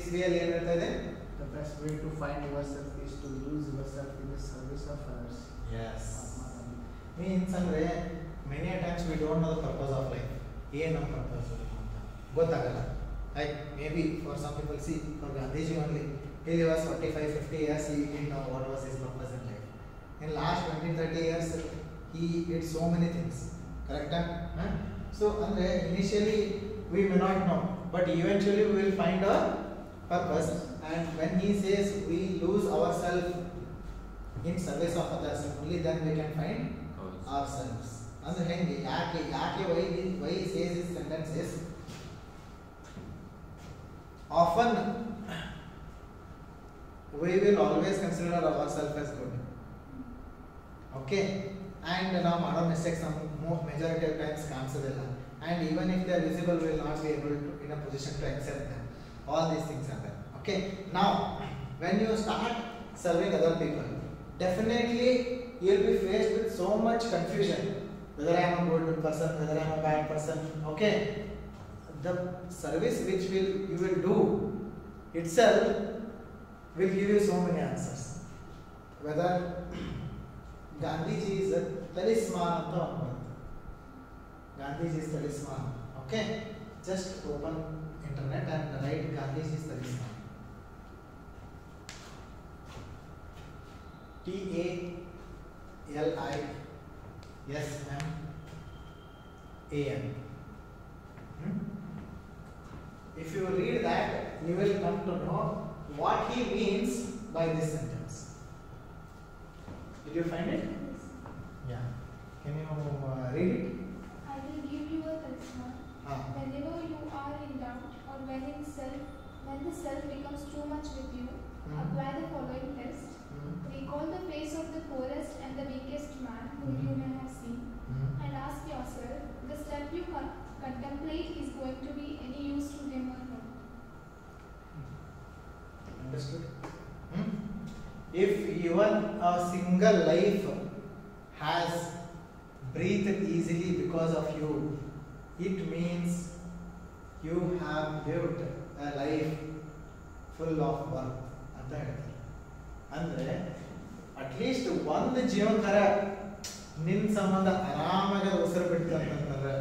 3 ಅಲ್ಲಿ ಏನು ಹೇಳ್ತಾ ಇದೆ? The best way to find yourself is to lose yourself in the service of others. Yes. Means ಅಂದ್ರೆ many a times we don't know the purpose of life. ಏನು ನಮ್ಮ purpose ಅಂತ ಗೊತ್ತಾಗಲ್ಲ. Like maybe for some people, see, for Gandhiji only, he was 45-50 years, he didn't know what was his purpose in life. In last 20-30 years, he did so many things. Correct? Huh? So andre initially we may not know, but eventually we will find our purpose. And when he says we lose ourselves in service of others, only then we can find ourselves. Andre henge yake why he says this sentence is, often we will always consider ourselves as good. Okay, and now our mistakes some majority of times ಕಾಣಿಸೋದಿಲ್ಲ, and even if they are visible we will not be able to in a position to accept them. All these things are there. Okay, now when you start serving other people, definitely you will be faced with so much confusion, whether I am a good person, whether I am a bad person. Okay, the service which you will do itself will give you so many answers. Whether Gandhiji is a talisman anta anbadu. Gandhiji's talisman. Okay, just open internet and write Gandhiji's talisman. TALISMAN. If you read that, you will come to know what he means by this sentence. Did you find it? Yeah. Can you read it? I will give you a talisman. Whenever you are in doubt or when the self becomes too much with you, apply the following test. Recall the face of the poorest and the weakest man whom you may have seen, and ask yourself, the step you contemplate is going to be any use to him or no? Understood? If even a single life has breathed easily because of you, it means you have lived a life full of work. ಅಂತ ಹೇಳ್ತಾರೆ. ಅಂದ್ರೆ at least ಒಂದು ಜೀವನಕರ ನಿನ್ನ ಸಂಬಂಧ ಆರಾಮಾಗಿ ಉಸಿರು ಬಿಡ್ತು ಅಂತಂದ್ರೆ,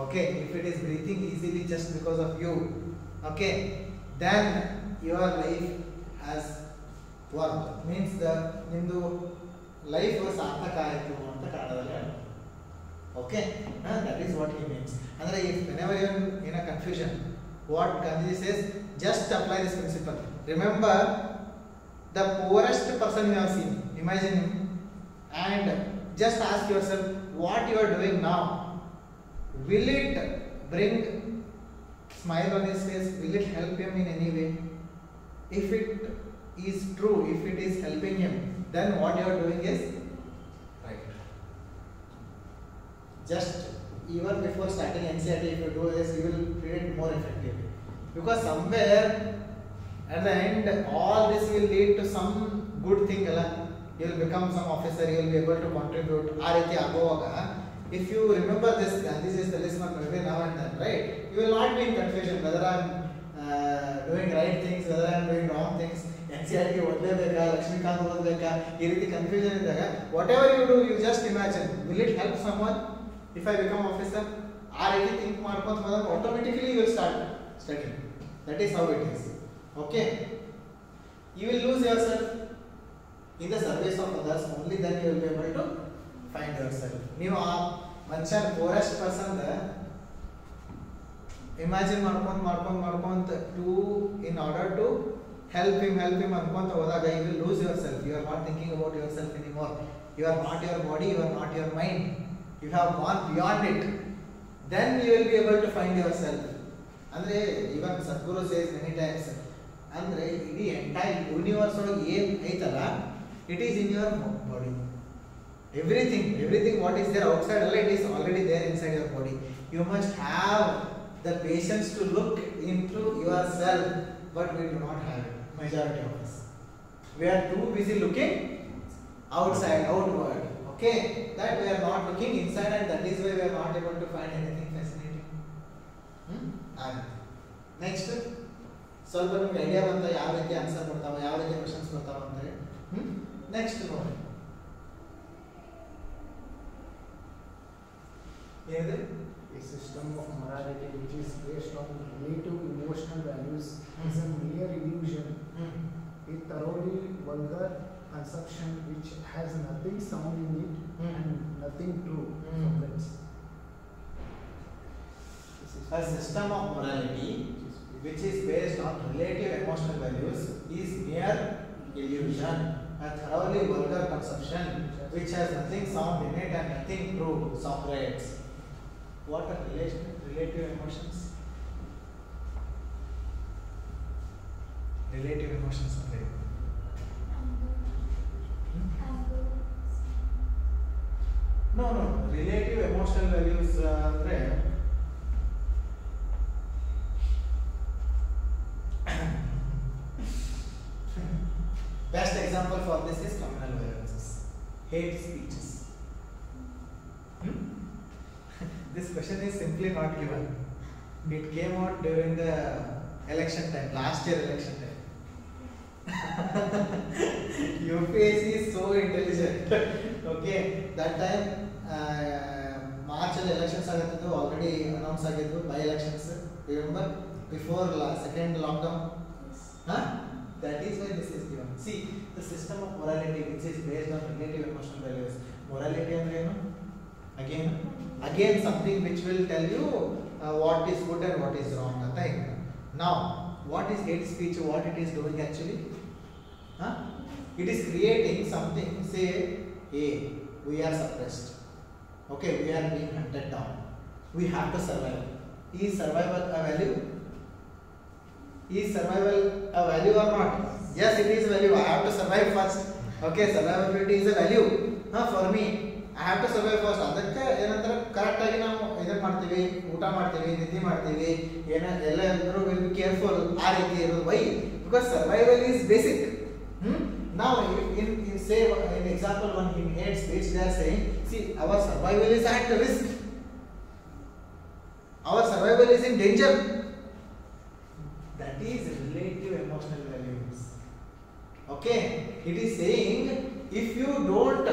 okay, if it is breathing easily just because of you, okay, then your life has work. Means ನಿಂದು ಲೈಫ್ ಸಾರ್ಥಕ ಆಯಿತು ಅಂತ ಕನ್ನಡದಲ್ಲಿ ಹೇಳ್ತಾರೆ. Okay, that is what he means. Andre, if whenever you are in a confusion, what Gandhi says, just apply this principle. Remember the poorest person you have seen, imagine him, and just ask yourself what you are doing now. Will it bring smile on his face? Will it help him in any way? If it is true, if it is helping him, then what you are doing is right. Just even before starting NCERT, if you do this, you will read it more effectively, because somewhere at the end all this will lead to some good thing. You will become some officer, you will be able to contribute. If you remember this Gandhiji's talisman maybe now and then, right, you will not be in confusion whether I am doing right things, whether I am doing wrong things. NCERT ಓದಲೇಬೇಕಾ, Lakshmikant ಓದಬೇಕಾ, ಈ ರೀತಿ confusion ಇದ್ದಾಗ whatever you do, you just imagine, will it help someone if I become officer? ಆ ರೀತಿ think ಮಾಡ್ಕೊಂಡು ಹೋದಾಗ automatically you will start studying. That is how it is. Okay, you will lose yourself in the service of others, only then you will be able to find yourself. ನೀವು ಆ ಮನುಷ್ಯನ poorest person imagine ಮಾಡ್ಕೊಂತ to in order to help him ಅನ್ಕೊಂತ ಹೋದಾಗ you will lose yourself. You are not thinking about yourself anymore. You are not your body, you are not your mind. You have gone beyond it. Then you will be able to find yourself. Andre, even Sadhguru says many times, andre the entire universe ಒಳಗೆ ಏನು ಐತಲ್ಲ, it is in your body. Everything what is there outside, it is already there inside your body. You must have the patience to look into yourself, but we do not have it, majority of us. We are too busy looking outside, outward. Okay, that we are not looking inside, and that is why we are not able to find anything fascinating. And next, ಸ್ವಲ್ಪ ನಿಮಗೆ idea ಬಂತ ಯಾವ ರೀತಿ answer ಬರ್ತಾವ, ಯಾವ ರೀತಿ questions ಬರ್ತಾವ ಅಂತ ಹೇಳಿ. ನೆಕ್ಸ್ಟ್ ನೋಡಿ ಏನಿದೆ. A system of morality which is based on relative emotional values is a mere illusion. A thoroughly vulgar conception which has nothing sound in it and nothing true. So friends, A system of morality which is based on relative emotional values is mere illusion. A thoroughly vulgar conception which has nothing sound in it and nothing true. Socrates. What are relative emotions? Relative emotions ಅಂದ್ರೆ no relative emotional values ಅಂದ್ರೆ best example for this is communal violences, hate speeches. This question is simply not given. It came out during the election time, last year election time. UPSC is so intelligent. Okay, that time March elections agittu already announced agittu by elections. Remember before second lockdown? Huh? That is why this is given. See, the system of morality which is based on relative emotional values. Morality andre enu? Again something which will tell you what is good and what is wrong. Now, what is hate speech? What it is doing actually? It is creating something. Say, hey, we are suppressed. Okay, we are being hunted down. We have to survive. Is survival a value? Is survival a value or not? Yes, it is value. I have to survive first. Okay, survivability is a value. For me, I have to survive first. ಅದಕ್ಕೆ ಏನಂದ್ರೆ correct ಆಗಿ ನಾವು ಇದನ್ನ ಮಾಡ್ತೀವಿ, ಊಟ ಮಾಡ್ತೀವಿ, ನಿದ್ದೆ ಮಾಡ್ತೀವಿ, ಎಲ್ಲ ಎಲ್ಲರೂ ವಿಲ್ ಬಿ ಕೇರ್ಫುಲ್. ಆ ರೀತಿ ಇರೋದು. Why? Because survival is basic. Now in say in example one in hate speech they are saying, see, our survival is at risk. Our survival is in danger. That is relative emotional values. Okay, it is saying if you don't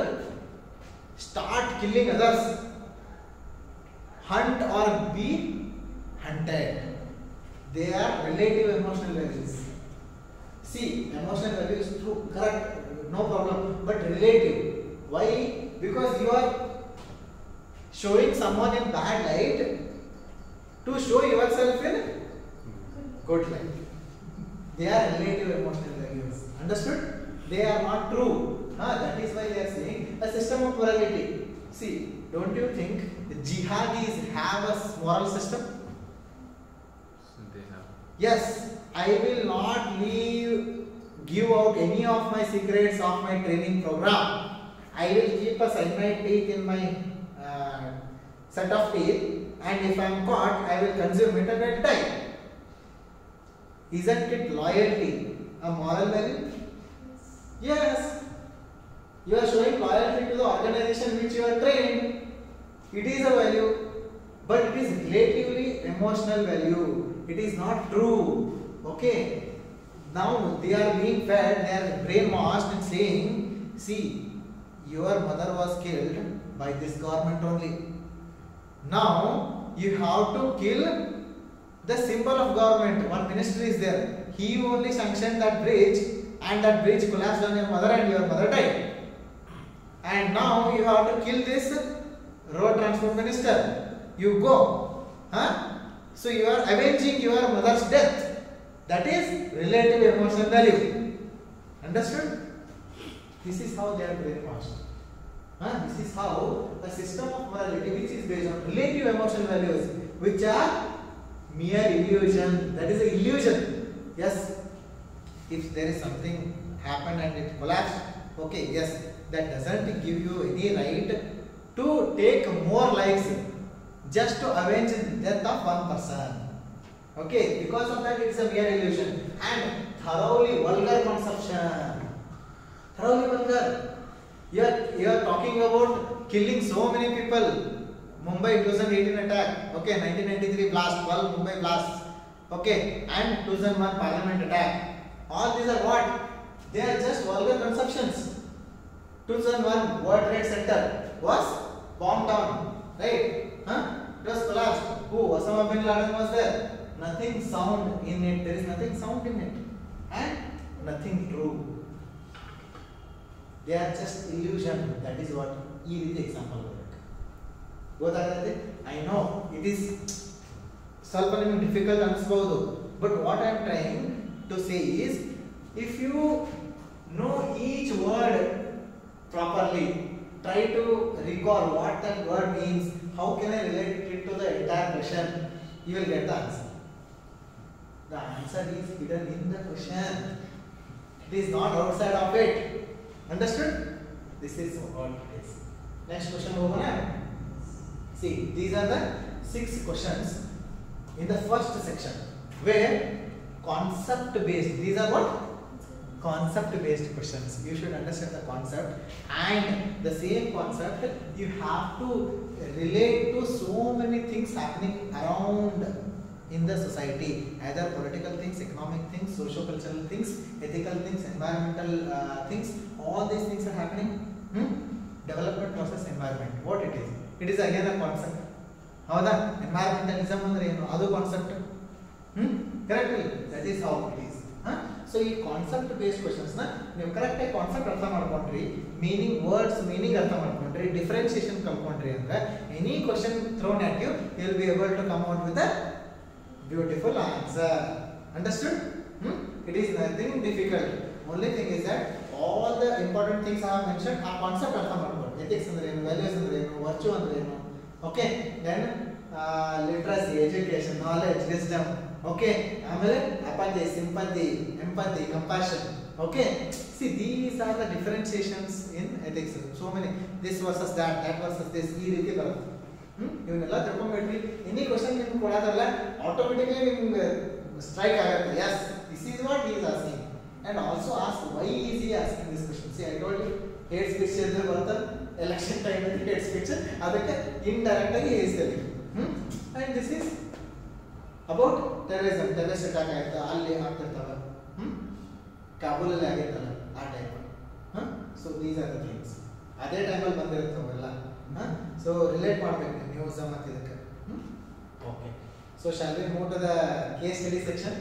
start killing others, hunt or be hunted, they are relative emotional values. See, emotional values true, correct, no problem, but relative. Why? Because you are showing someone in bad light to show yourself in good light. They are relative emotional values. Understood? They are not true. That is why they are saying a system of morality. See, don't you think the jihadis have a moral system? They have. Yes, I will not give out any of my secrets of my training program. I will keep a cyanide teeth in my set of teeth, and if I am caught, I will consume it and I will die. Isn't it loyalty a moral value? Yes. You are showing loyalty to the organization which you are trained. It is a value, but it is relatively emotional value. It is not true. Okay. Now they are being fed, they are brainwashed and saying, see, your mother was killed by this government only. Now you have to kill the symbol of government. One minister is there. He only sanctioned that bridge, and that bridge collapsed on your mother and your mother died. And now you have to kill this road transport minister. You go. So you are avenging your mother's death. That is relative emotional value. Understood? This is how they are brainwashed. This is how a system of morality which is based on relative emotional values, which are mere illusion. That is an illusion. Yes, if there is something happened and it collapsed, okay, yes, that doesn't give you any right to take more lives just to avenge the death of one person. Okay, because of that it is a mere illusion and thoroughly vulgar conception. Thoroughly vulgar. You are talking about killing so many people. Mumbai 2018 attack. Okay, 1993 blast, 12 Mumbai blasts. Okay, and 2001 parliament attack. All these are what? They are just vulgar conceptions. 2001 World Trade Center was bombed down, right? It was collapsed. Who? Osama bin Laden was there. Nothing sound in it. There is nothing sound in it, and nothing true. They are just illusion. That is what ಈ ರೀತಿ example ಬರಬೇಕು. ಗೊತ್ತಾಗುತ್ತೆ? I know it is ಸ್ವಲ್ಪ ನಿಮಗೆ difficult ಅನಿಸಬಹುದು, but what I am trying to say is if you know each word properly, try to recall what that word means, how can I relate it to the entire question, you will get the answer. The answer is hidden in the question. It is not outside of it. Understood? This is what it is. Next question over now. See, these are the 6 questions in the first section where concept based, these are what? Concept based questions. You should understand the concept, and the same concept you have to relate to so many things happening around in the society, either political things, economic things, socio-cultural things, ethical things, environmental things. All these things are happening. Development process, environment, what it is? It is again a concept. ಹೌದಾ? ಎನ್ವೈರನ್ಮೆಂಟಲಿಸಮ್ ಅಂದ್ರೆ ಏನು? ಅದು concept. Correct? That is how it is. So ಈ concept based questions ನ ನೀವು correct ಆಗಿ concept ಅರ್ಥ ಮಾಡ್ಕೊಂಡ್ರಿ, ಮೀನಿಂಗ್, ವರ್ಡ್ಸ್ ಮೀನಿಂಗ್ ಅರ್ಥ ಮಾಡ್ಕೊಂಡ್ರಿ, ಡಿಫರೆನ್ಸಿಯೇಷನ್ ಕಲ್ಕೊಂಡ್ರಿ ಅಂದ್ರೆ any question thrown at you will be able to come out with a beautiful answer. Understood? It is nothing difficult. Only thing is that all the important things I have mentioned are concept ಅರ್ಥ ಮಾಡ್ಕೊಂಡು. Ethics ಅಂದ್ರೆ ಏನು, values ಅಂದ್ರೆ ಏನು, virtue ಅಂದ್ರೆ ಏನು. Okay, then literacy, education, knowledge, wisdom. Okay, ಆಮೇಲೆ apathy, sympathy, empathy, compassion. Okay, see these are the differentiations in ethics. So many, this versus that, that versus this, ಈ ರೀತಿ ಬರುತ್ತೆ. ಇವನ್ನೆಲ್ಲ ತಿಳ್ಕೊಂಡ್ಬಿಟ್ರಿ. ಎನಿ ಕ್ವಶನ್ ನಿಮ್ಗೆ ಕೊಡೋದಲ್ಲ, ಆಟೋಮೆಟಿಕ್ಲಿ ನಿಮ್ಗೆ strike ಆಗುತ್ತೆ. Yes, this is what he is asking. And also ask why is he asking this question. See, I told you, hate speech ಅಂದ್ರೆ ಬರುತ್ತೆ, election time ಅಲ್ಲಿ ಹೇಟ್ ಸ್ಪೀಚ್, ಅದಕ್ಕೆ ಇಂಡೈರೆಕ್ಟ್ ಆಗಿ ಹೇಳ್ತಾರೆ. And this is about terrorism. Terrorist attack ಆಯ್ತಾ, ಅಲ್ಲಿ ಆಗ್ತಿರ್ತಾವೆ, ಕಾಬೂಲಲ್ಲಿ ಆಗಿರ್ತಲ್ಲ ಆ time. So these are the things ಅದೇ ಟೈಮಲ್ಲಿ ಬಂದಿರ್ತಾವೆಲ್ಲ. ಸೊ ರಿಲೇಟ್ ಮಾಡಬೇಕು ನ್ಯೂಸ್ ಮತ್ತು ಇದಕ್ಕೆ. Okay, so shall we move to the case study section.